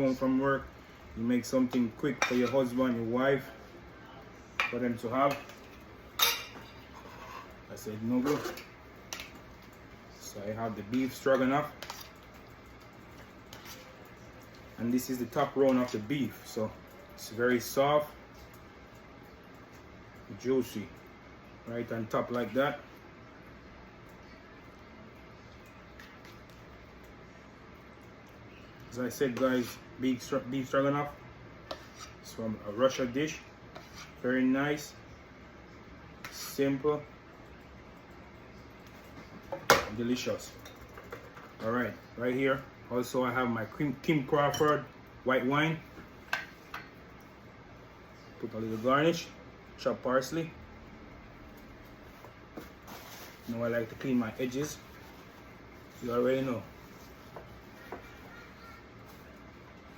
home from work, you make something quick for your husband, your wife, for them to have. I said noodle. So I have the beef stroganoff, and this is the top round of the beef, so it's very soft, juicy, right on top like that. As I said, guys, beef stroganoff. It's from a Russia dish. Very nice, simple, delicious. All right, right here. Also, I have my Kim Crawford white wine. Put a little garnish, chopped parsley. Now I like to clean my edges. You already know.